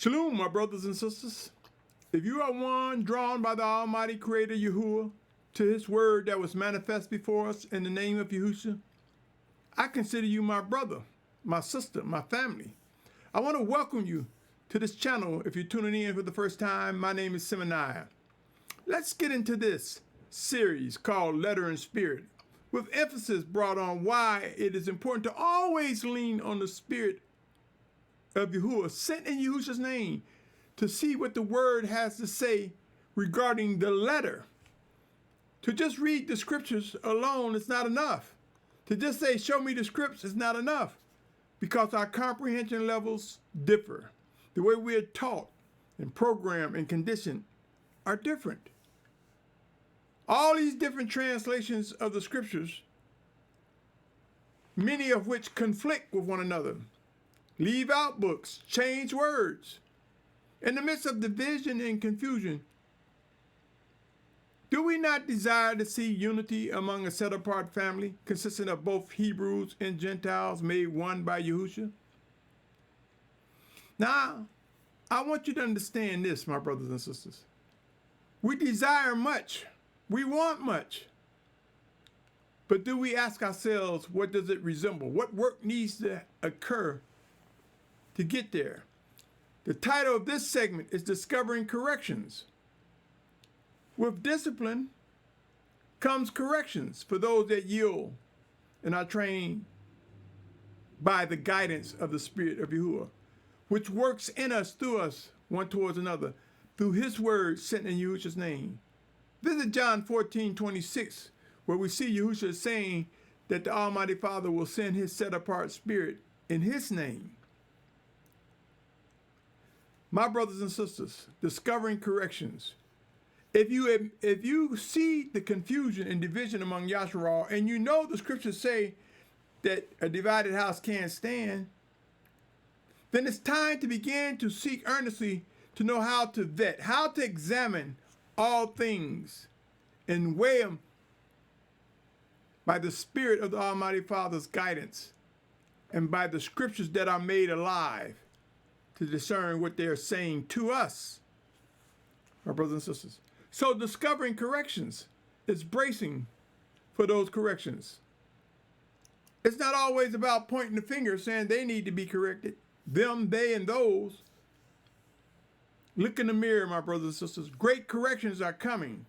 Shalum, my brothers and sisters. If you are one drawn by the Almighty Creator Yahuah to his word that was manifest before us in the name of Yahusha, I consider you my brother, my sister, my family. I want to welcome you to this channel. If you're tuning in for the first time, my name is Symmanayah. Let's get into this series called Letter and Spirit, with emphasis brought on why it is important to always lean on the Spirit of Yahuah, sent in Yahusha's name, to see what the word has to say regarding the letter. To just read the scriptures alone is not enough. To just say, show me the scripts is not enough, because our comprehension levels differ. The way we are taught and programmed and conditioned are different. All these different translations of the scriptures, many of which conflict with one another, leave out books, change words. In the midst of division and confusion, do we not desire to see unity among a set-apart family consisting of both Hebrews and Gentiles made one by Yahusha? Now, I want you to understand this, my brothers and sisters. We desire much. We want much. But do we ask ourselves, what does it resemble? What work needs to occur to get there? The title of this segment is Discovering Corrections. With discipline comes corrections for those that yield and are trained by the guidance of the Spirit of Yahuah, which works in us, through us, one towards another, through his word sent in Yahusha's name. Visit John 14:26, where we see Yahusha saying that the Almighty Father will send his set-apart Spirit in his name. My brothers and sisters, discovering corrections. If you see the confusion and division among Yahusha, and you know the scriptures say that a divided house can't stand, then it's time to begin to seek earnestly to know how to vet, how to examine all things and weigh them by the Spirit of the Almighty Father's guidance and by the scriptures that are made alive to discern what they are saying to us, my brothers and sisters. So discovering corrections is bracing for those corrections. It's not always about pointing the finger saying they need to be corrected. Them, they, and those. Look in the mirror, my brothers and sisters. Great corrections are coming.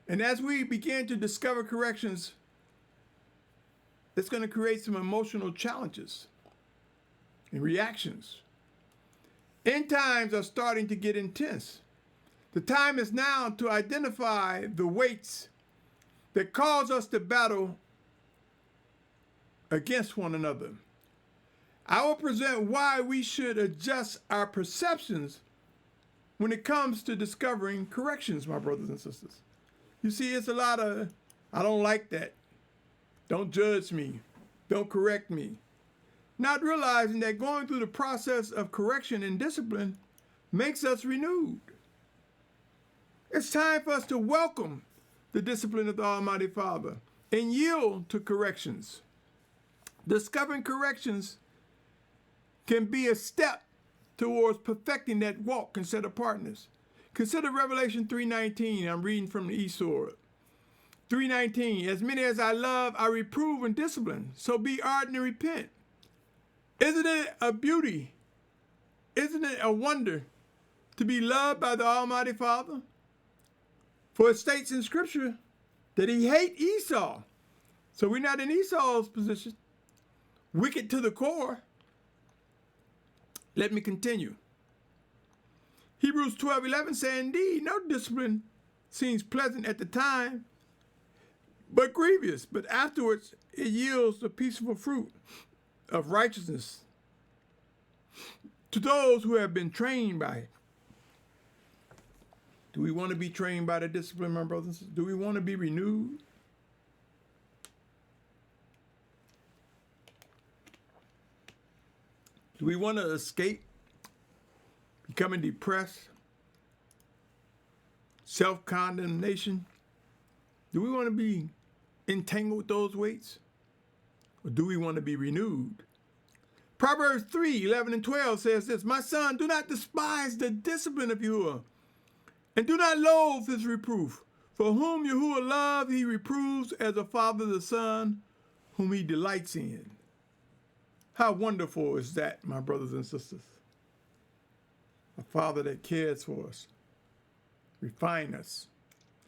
And as we begin to discover corrections, it's going to create some emotional challenges and reactions. End times are starting to get intense. The time is now to identify the weights that cause us to battle against one another. I will present why we should adjust our perceptions when it comes to discovering corrections, my brothers and sisters. You see, it's a lot of, I don't like that. Don't judge me. Don't correct me. Not realizing that going through the process of correction and discipline makes us renewed. It's time for us to welcome the discipline of the Almighty Father and yield to corrections. Discovering corrections can be a step towards perfecting that walk in set-apartness. Consider Revelation 3:19. I'm reading from the eSword. 3:19. As many as I love, I reprove and discipline. So be ardent and repent. Isn't it a beauty? Isn't it a wonder to be loved by the Almighty Father? For it states in Scripture that he hates Esau. So we're not in Esau's position. Wicked to the core. Let me continue. Hebrews 12:11 says, indeed, no discipline seems pleasant at the time, but grievous. But afterwards, it yields the peaceful fruit of righteousness to those who have been trained by it. Do we want to be trained by the discipline, my brothers and sisters? Do we want to be renewed? Do we want to escape becoming depressed, self-condemnation? Do we want to be entangled with those weights? Or do we want to be renewed? Proverbs 3:11 and 12 says this, "My son, do not despise the discipline of Yahuah, and do not loathe his reproof. For whom Yahuah loves, he reproves as a father the son whom he delights in." How wonderful is that, my brothers and sisters? A father that cares for us, refines us,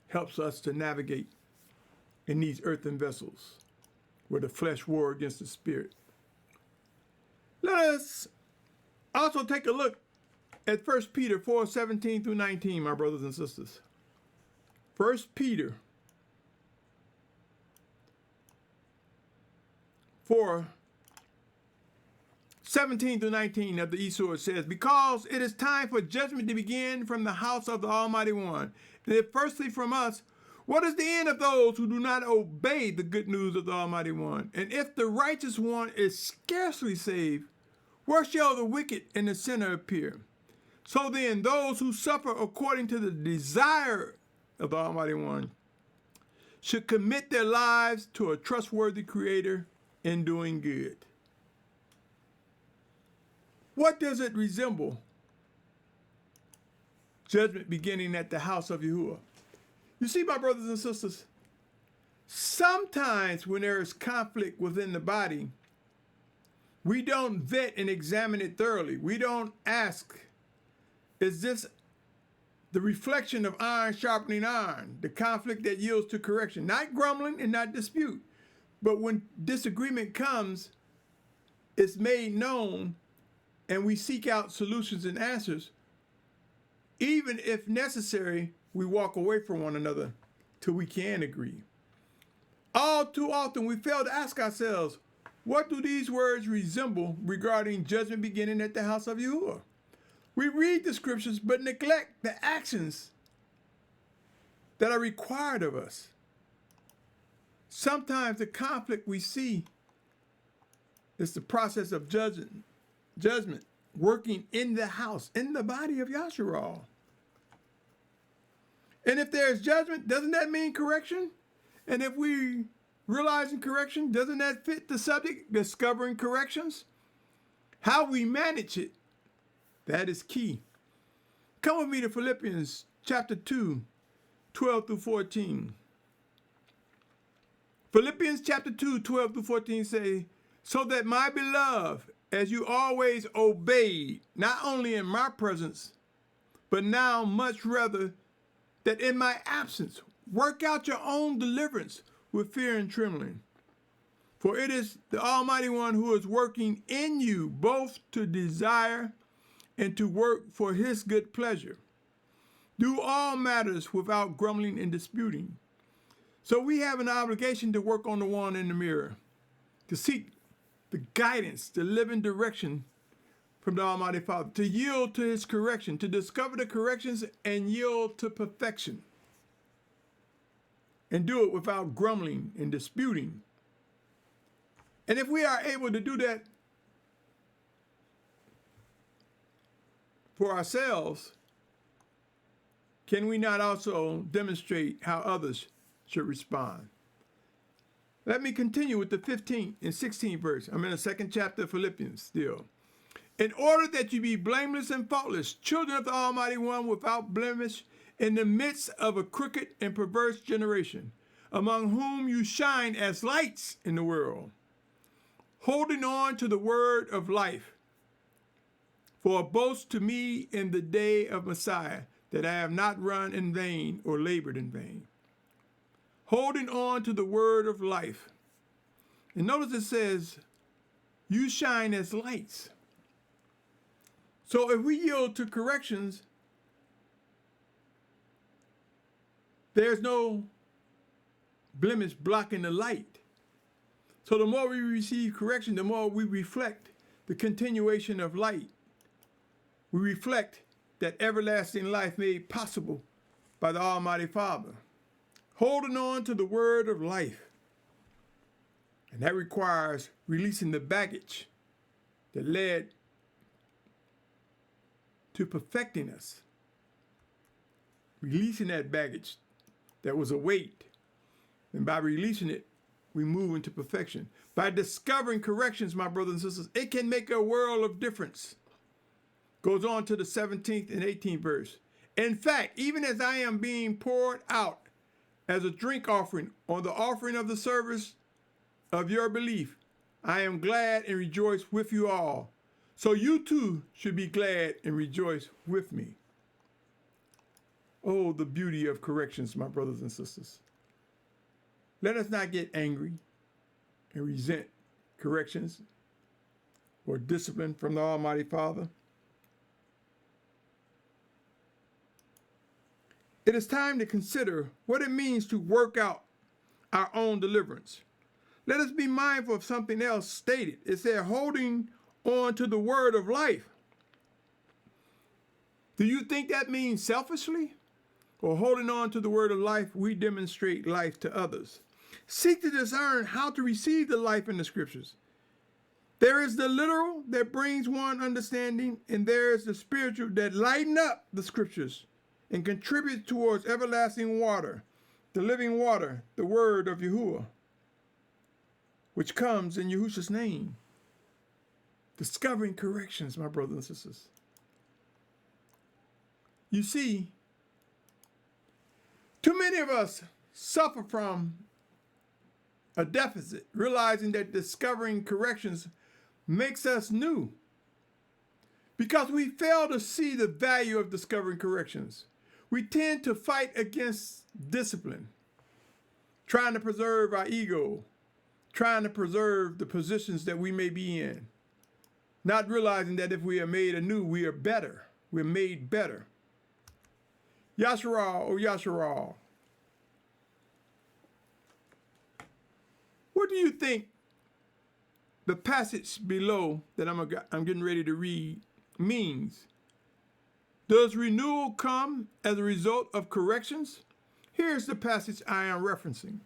helps us to navigate in these earthen vessels where the flesh war against the spirit. Let us also take a look at 1 Peter 4:17 through 19, my brothers and sisters. 1 Peter 4:17 through 19 of the Esau says, "Because it is time for judgment to begin from the house of the Almighty One. And if firstly from us, what is the end of those who do not obey the good news of the Almighty One? And if the righteous one is scarcely saved, where shall the wicked and the sinner appear? So then, those who suffer according to the desire of the Almighty One should commit their lives to a trustworthy Creator in doing good." What does it resemble? Judgment beginning at the house of Yahuah. You see, my brothers and sisters, sometimes when there is conflict within the body, we don't vet and examine it thoroughly. We don't ask, is this the reflection of iron sharpening iron, the conflict that yields to correction? Not grumbling and not dispute, but when disagreement comes, it's made known and we seek out solutions and answers. Even if necessary, we walk away from one another till we can agree. All too often, we fail to ask ourselves, what do these words resemble regarding judgment beginning at the house of Yahuah? We read the scriptures, but neglect the actions that are required of us. Sometimes the conflict we see is the process of judgment working in the house, in the body of Yahusha. And if there's judgment, doesn't that mean correction? And if we realizing correction, doesn't that fit the subject, discovering corrections? How we manage it, that is key. Come with me to Philippians chapter 2, 12 through 14. Philippians chapter 2, 12 through 14 say, "So that my beloved, as you always obeyed, not only in my presence, but now much rather that in my absence, work out your own deliverance with fear and trembling. For it is the Almighty One who is working in you both to desire and to work for his good pleasure. Do all matters without grumbling and disputing." So we have an obligation to work on the one in the mirror, to seek the guidance, the living direction from the Almighty Father, to yield to his correction, to discover the corrections and yield to perfection. And do it without grumbling and disputing. And if we are able to do that for ourselves, can we not also demonstrate how others should respond? Let me continue with the 15th and 16th verse. I'm in the second chapter of Philippians still. "In order that you be blameless and faultless, children of the Almighty One without blemish, in the midst of a crooked and perverse generation, among whom you shine as lights in the world, holding on to the word of life. For a boast to me in the day of Messiah, that I have not run in vain or labored in vain." Holding on to the word of life. And notice it says, you shine as lights. So if we yield to corrections, there's no blemish blocking the light. So the more we receive correction, the more we reflect the continuation of light. We reflect that everlasting life made possible by the Almighty Father. Holding on to the word of life. And that requires releasing the baggage that led to perfecting us. Releasing that baggage that was a weight. And by releasing it, we move into perfection. By discovering corrections, my brothers and sisters, it can make a world of difference. Goes on to the 17th and 18th verse. In fact, even as I am being poured out as a drink offering on the offering of the service of your belief, I am glad and rejoice with you all. So you too should be glad and rejoice with me. Oh, the beauty of corrections, my brothers and sisters. Let us not get angry and resent corrections or discipline from the Almighty Father. It is time to consider what it means to work out our own deliverance. Let us be mindful of something else stated. It said, holding on to the word of life. Do you think that means selfishly? Or holding on to the word of life, we demonstrate life to others. Seek to discern how to receive the life in the scriptures. There is the literal that brings one understanding, and there is the spiritual that lighten up the scriptures and contribute towards everlasting water, the living water, the word of Yahuah, which comes in Yahusha's name. Discovering corrections, my brothers and sisters. You see, too many of us suffer from a deficit, realizing that discovering corrections makes us new, because we fail to see the value of discovering corrections. We tend to fight against discipline, trying to preserve our ego, trying to preserve the positions that we may be in, not realizing that if we are made anew, we are better. We're made better. Yahusha, oh Yahusha, what do you think the passage below that I'm getting ready to read means? Does renewal come as a result of corrections? Here's the passage I am referencing.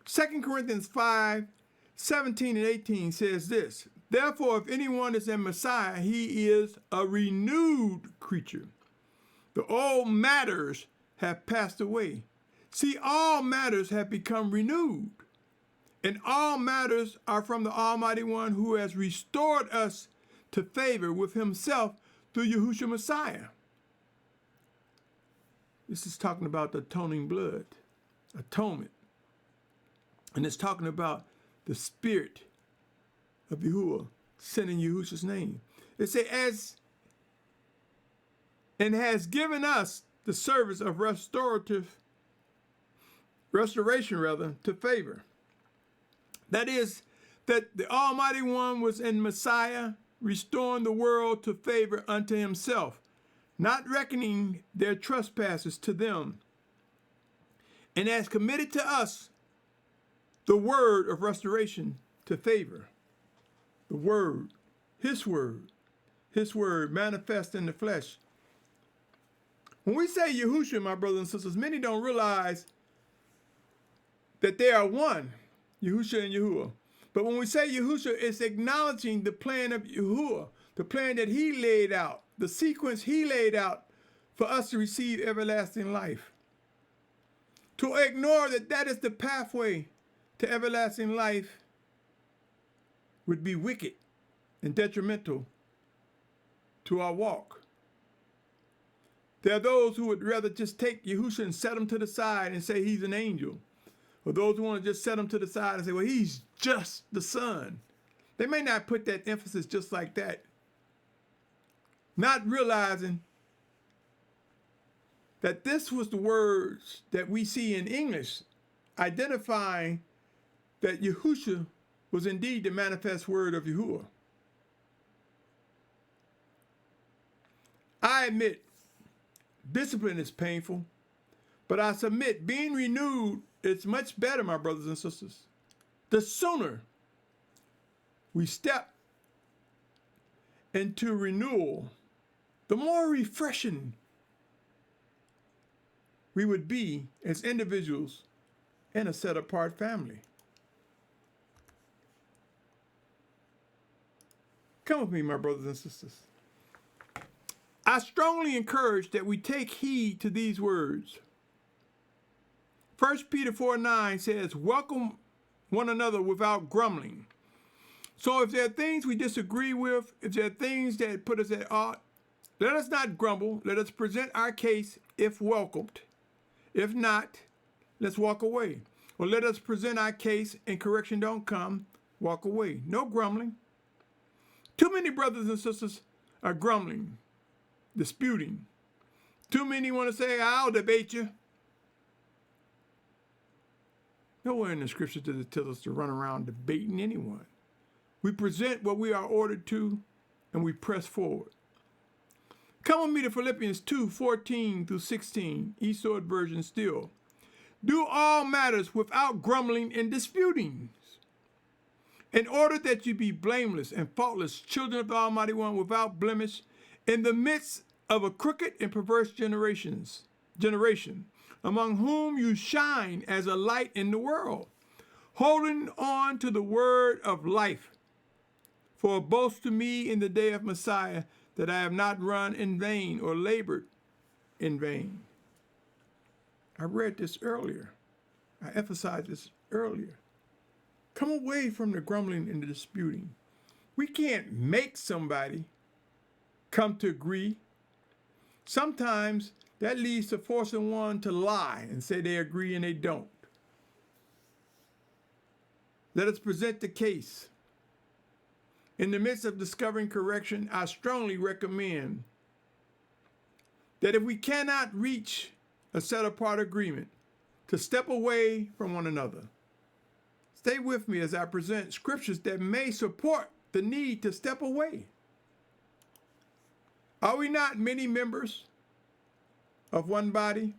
2 Corinthians 5:17 and 18 says this, therefore, if anyone is in Messiah, he is a renewed creature. The old matters have passed away. See, all matters have become renewed. And all matters are from the Almighty One who has restored us to favor with himself through Yahusha Messiah. This is talking about the atoning blood, atonement. And it's talking about the spirit of Yahuah sent in Yahusha's name. It says, and has given us the service of restoration to favor. That is, that the Almighty One was in Messiah, restoring the world to favor unto himself, not reckoning their trespasses to them, and has committed to us the word of restoration to favor. The word, his word manifest in the flesh. When we say Yahusha, my brothers and sisters, many don't realize that they are one, Yahusha and Yahuah. But when we say Yahusha, it's acknowledging the plan of Yahuah, the plan that he laid out, the sequence he laid out for us to receive everlasting life. To ignore that is the pathway to everlasting life would be wicked and detrimental to our walk. There are those who would rather just take Yahusha and set him to the side and say he's an angel. Or those who want to just set him to the side and say, well, he's just the Son. They may not put that emphasis just like that, not realizing that this was the words that we see in English, identifying that Yahusha was indeed the manifest word of Yahuah. I admit, discipline is painful, but I submit being renewed is much better, my brothers and sisters. The sooner we step into renewal, the more refreshing we would be as individuals in a set-apart family. Come with me, my brothers and sisters. I strongly encourage that we take heed to these words. 1 Peter 4:9 says, welcome one another without grumbling. So if there are things we disagree with, if there are things that put us at odds, let us not grumble. Let us present our case if welcomed. If not, let's walk away. Or let us present our case and correction don't come, walk away. No grumbling. Too many brothers and sisters are grumbling, disputing. Too many want to say, I'll debate you. Nowhere in the scripture does it tell us to run around debating anyone. We present what we are ordered to, and we press forward. Come with me to Philippians 2:14 through 16, Eastward version still. Do all matters without grumbling and disputing, in order that you be blameless and faultless, children of the Almighty One, without blemish, in the midst of a crooked and perverse generation, among whom you shine as a light in the world, holding on to the word of life. For a boast to me in the day of Messiah, that I have not run in vain or labored in vain. I read this earlier. I emphasized this earlier. Come away from the grumbling and the disputing. We can't make somebody come to agree. Sometimes that leads to forcing one to lie and say they agree and they don't. Let us present the case. In the midst of discovering correction, I strongly recommend that if we cannot reach a set-apart agreement, to step away from one another. Stay with me as I present scriptures that may support the need to step away. Are we not many members of one body?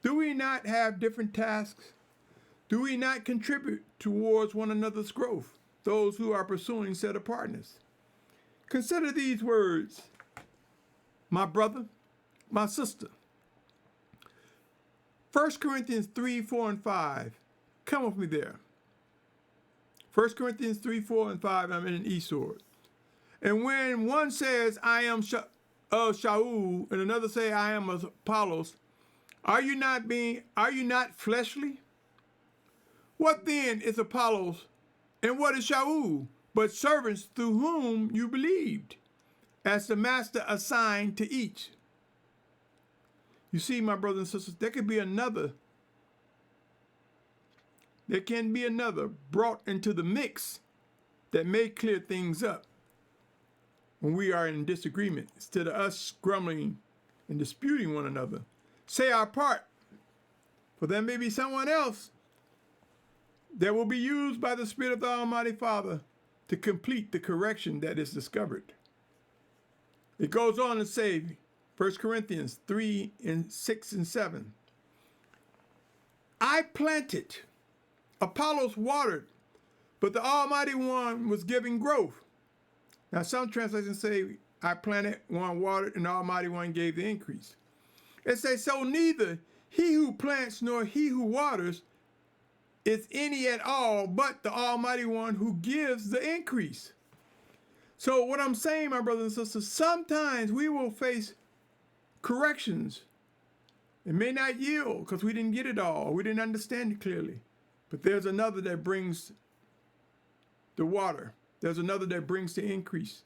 Do we not have different tasks? Do we not contribute towards one another's growth, those who are pursuing set-apartness? Consider these words, my brother, my sister. 1 Corinthians 3, 4, and 5. Come with me there. 1 Corinthians 3, 4, and 5, I'm in an e-sword. And when one says, I am of Shalum, and another say, I am of Apollos, are you not fleshly? What then is Apollos, and what is Shalum, but servants through whom you believed, as the master assigned to each? You see, my brothers and sisters, there can be another brought into the mix that may clear things up when we are in disagreement. Instead of us grumbling and disputing one another, say our part, for there may be someone else that will be used by the Spirit of the Almighty Father to complete the correction that is discovered. It goes on to say, 1 Corinthians 3, 6, and 7. I planted, Apollos watered, but the Almighty One was giving growth. Now some translations say, I planted, one watered, and the Almighty One gave the increase. It says, so neither he who plants nor he who waters is any at all, but the Almighty One who gives the increase. So what I'm saying, my brothers and sisters, sometimes we will face corrections. It may not yield because we didn't get it all. We didn't understand it clearly. But there's another that brings the water. There's another that brings the increase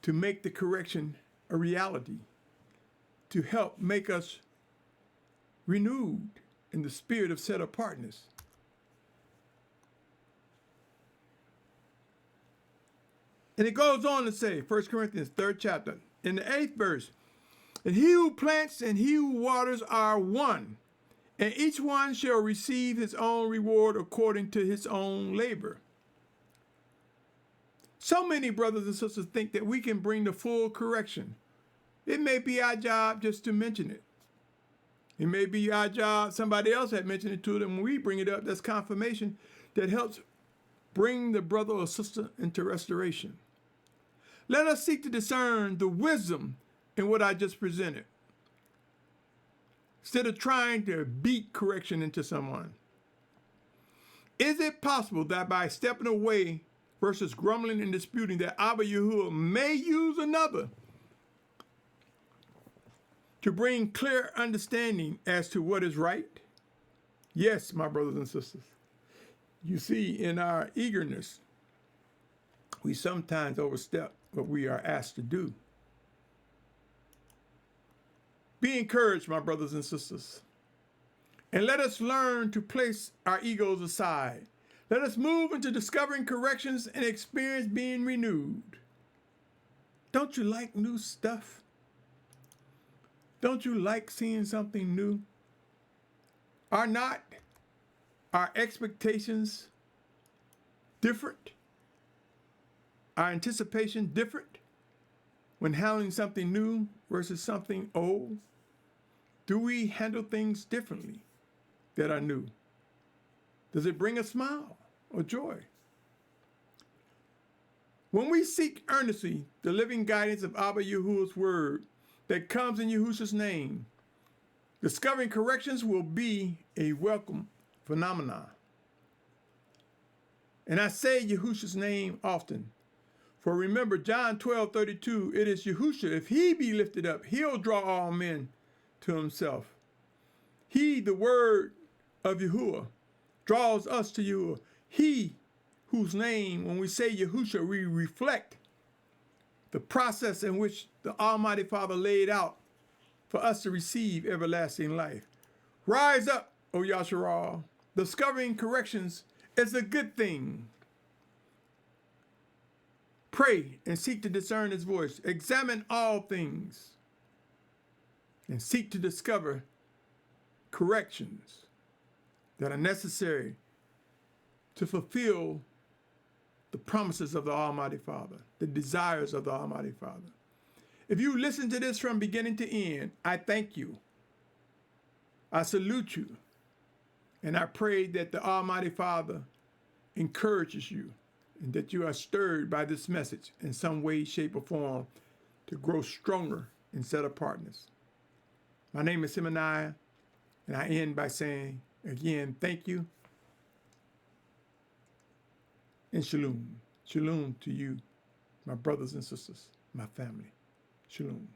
to make the correction a reality, to help make us renewed in the spirit of set-apartness. And it goes on to say, 1 Corinthians 3rd chapter, in the 8th verse, and he who plants and he who waters are one, and each one shall receive his own reward according to his own labor. So many brothers and sisters think that we can bring the full correction. It may be our job just to mention it. It may be our job, somebody else had mentioned it to them. When we bring it up, that's confirmation that helps bring the brother or sister into restoration. Let us seek to discern the wisdom in what I just presented, instead of trying to beat correction into someone. Is it possible that by stepping away versus grumbling and disputing, that Abba Yahuah may use another to bring clear understanding as to what is right? Yes, my brothers and sisters. You see, in our eagerness, we sometimes overstep what we are asked to do. Be encouraged, my brothers and sisters. And let us learn to place our egos aside. Let us move into discovering corrections and experience being renewed. Don't you like new stuff? Don't you like seeing something new? Are not our expectations different? Our anticipation different when handling something new versus something old? Do we handle things differently that are new? Does it bring a smile or joy? When we seek earnestly the living guidance of Abba Yahuwah's word that comes in Yahusha's name, discovering corrections will be a welcome phenomenon. And I say Yahusha's name often. For remember, John 12:32, it is Yahusha. If he be lifted up, he'll draw all men to himself. He, the word of Yahuwah, draws us to Yahuwah. He, whose name, when we say Yahusha, we reflect the process in which the Almighty Father laid out for us to receive everlasting life. Rise up, O Yahusha. Discovering corrections is a good thing. Pray and seek to discern his voice. Examine all things and seek to discover corrections that are necessary to fulfill the promises of the Almighty Father, the desires of the Almighty Father. If you listen to this from beginning to end, I thank you. I salute you. And I pray that the Almighty Father encourages you and that you are stirred by this message in some way, shape, or form to grow stronger in set-apartness. My name is Symmanayah, and I end by saying, again, thank you, and Shalum. Shalom to you, my brothers and sisters, my family. Shalom.